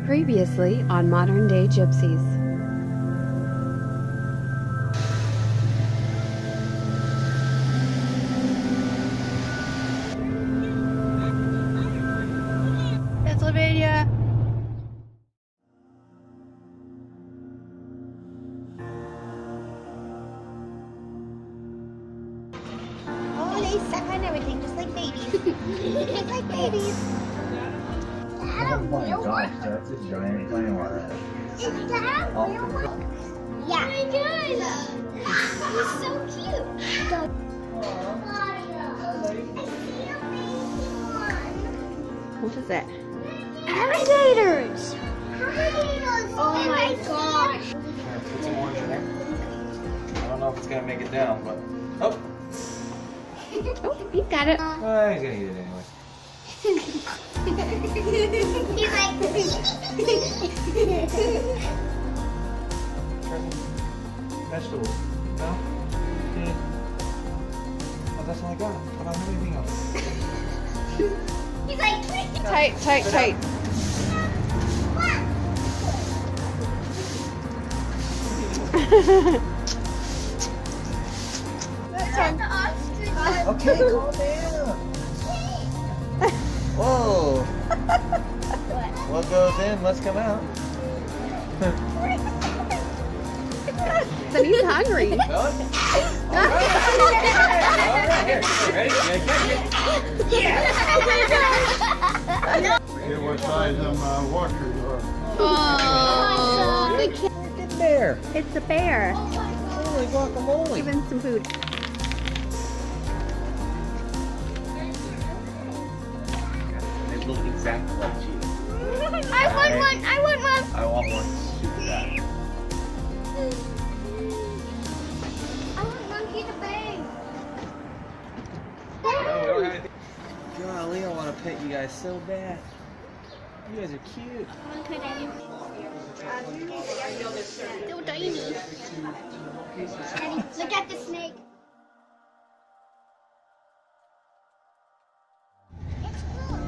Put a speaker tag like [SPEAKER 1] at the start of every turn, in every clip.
[SPEAKER 1] Previously on Modern Day Gypsies. Pennsylvania.
[SPEAKER 2] Oh, they suck on everything just like babies. Just like babies.
[SPEAKER 3] Oh my gosh, that's a giant flame water.
[SPEAKER 2] Is that a real one? Yeah. Oh my gosh. He's so cute. I see a baby one.
[SPEAKER 1] What is that?
[SPEAKER 2] Alligators. Alligators. Oh my gosh.
[SPEAKER 3] Put some orange in there. I don't know if it's gonna make it down, but oh,
[SPEAKER 1] Oh, you got it.
[SPEAKER 3] he's gonna eat it anyway.
[SPEAKER 2] He's like.
[SPEAKER 3] Vegetables? No? Oh, that's all I got. I don't have anything else.
[SPEAKER 2] He's like.
[SPEAKER 1] Tight.
[SPEAKER 3] Okay, calm down. Whoa. What goes in must come out.
[SPEAKER 1] But he's hungry.
[SPEAKER 3] All right, here. Ready?
[SPEAKER 4] Here, what size them washers are.
[SPEAKER 1] Oh,
[SPEAKER 3] Freaking bear.
[SPEAKER 1] it's a bear.
[SPEAKER 3] Holy guacamole.
[SPEAKER 1] Give him some food.
[SPEAKER 3] They look exactly like cheese.
[SPEAKER 2] I want one. I want one.
[SPEAKER 3] I want one super bad.
[SPEAKER 2] I want monkey to bang.
[SPEAKER 3] No, we don't have anything. Golly, I want to pet you guys so bad. You guys are cute.
[SPEAKER 2] So tiny. Look at the snake. It's cool.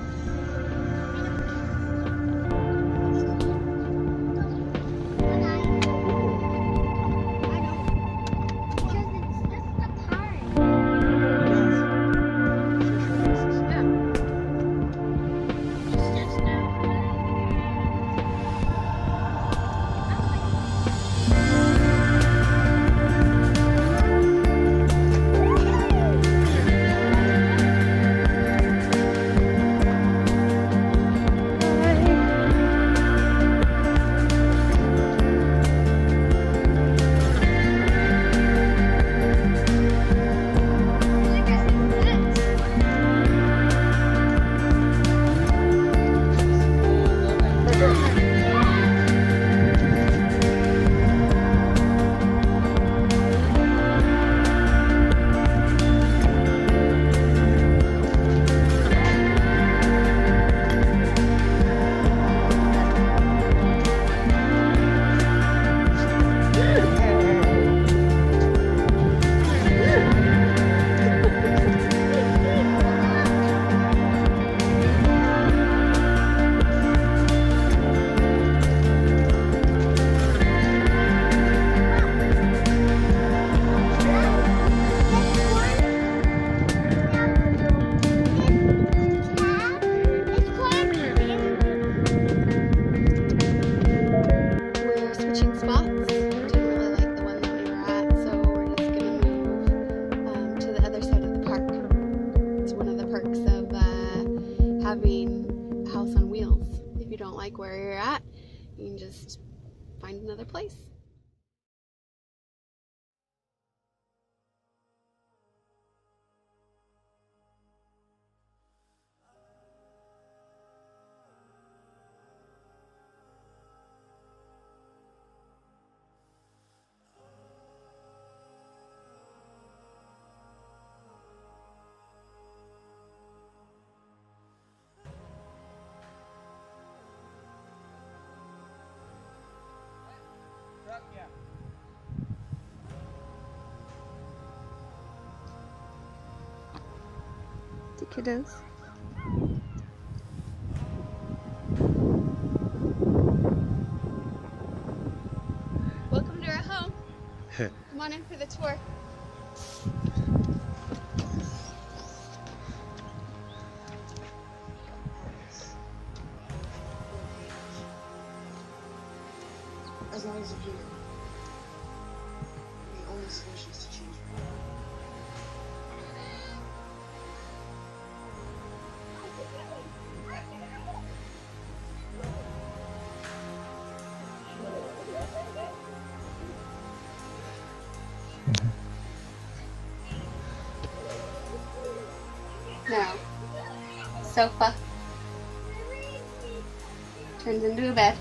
[SPEAKER 1] We're switching spots. Didn't really like the one that we were at, so we're just gonna move to the other side of the park. It's one of the perks of having a house on wheels. If you don't like where you're at, you can just find another place. The kiddos. Come on in for the tour.
[SPEAKER 5] As long as you hear. The only solution is to change.
[SPEAKER 1] Now, sofa turns into a bed.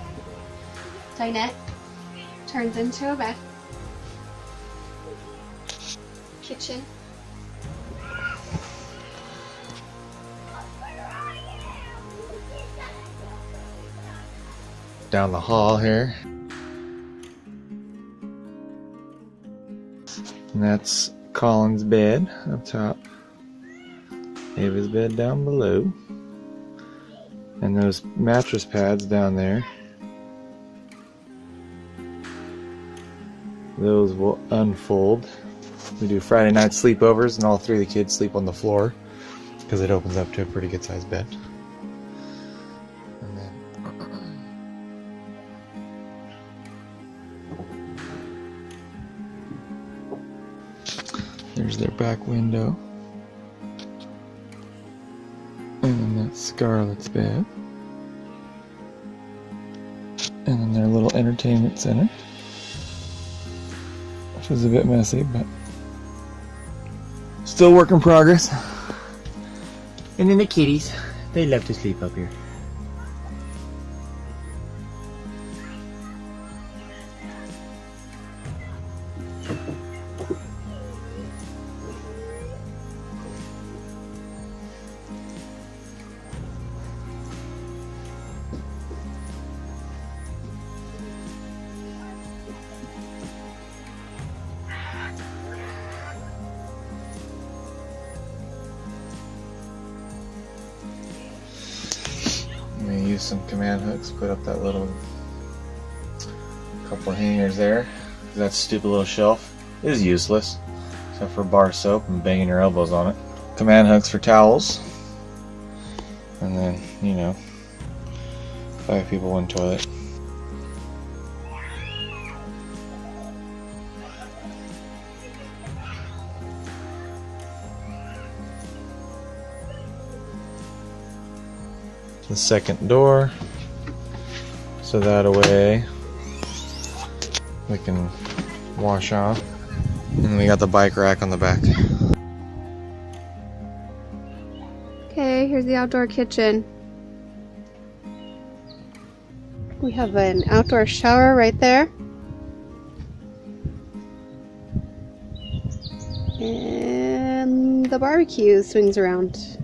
[SPEAKER 1] Dinette turns into a bed. Kitchen.
[SPEAKER 3] Down the hall here. And that's Colin's bed up top. Ava's bed down below. And those mattress pads down there. Those will unfold. We do Friday night sleepovers and all three of the kids sleep on the floor because it opens up to a pretty good sized bed. And then there's their back window. And then that's Scarlett's bed. And then their little entertainment center. Which is a bit messy, but still work in progress. And then the kitties, they love to sleep up here. I'm gonna use some command hooks, put up that little couple of hangers there. That stupid little shelf is useless, except for bar soap and banging your elbows on it. Command hooks for towels. And then, you know, 5 people, 1 toilet. The second door, so that way we can wash off. And we got the bike rack on the back.
[SPEAKER 1] Okay, here's the outdoor kitchen. We have an outdoor shower right there. And the barbecue swings around.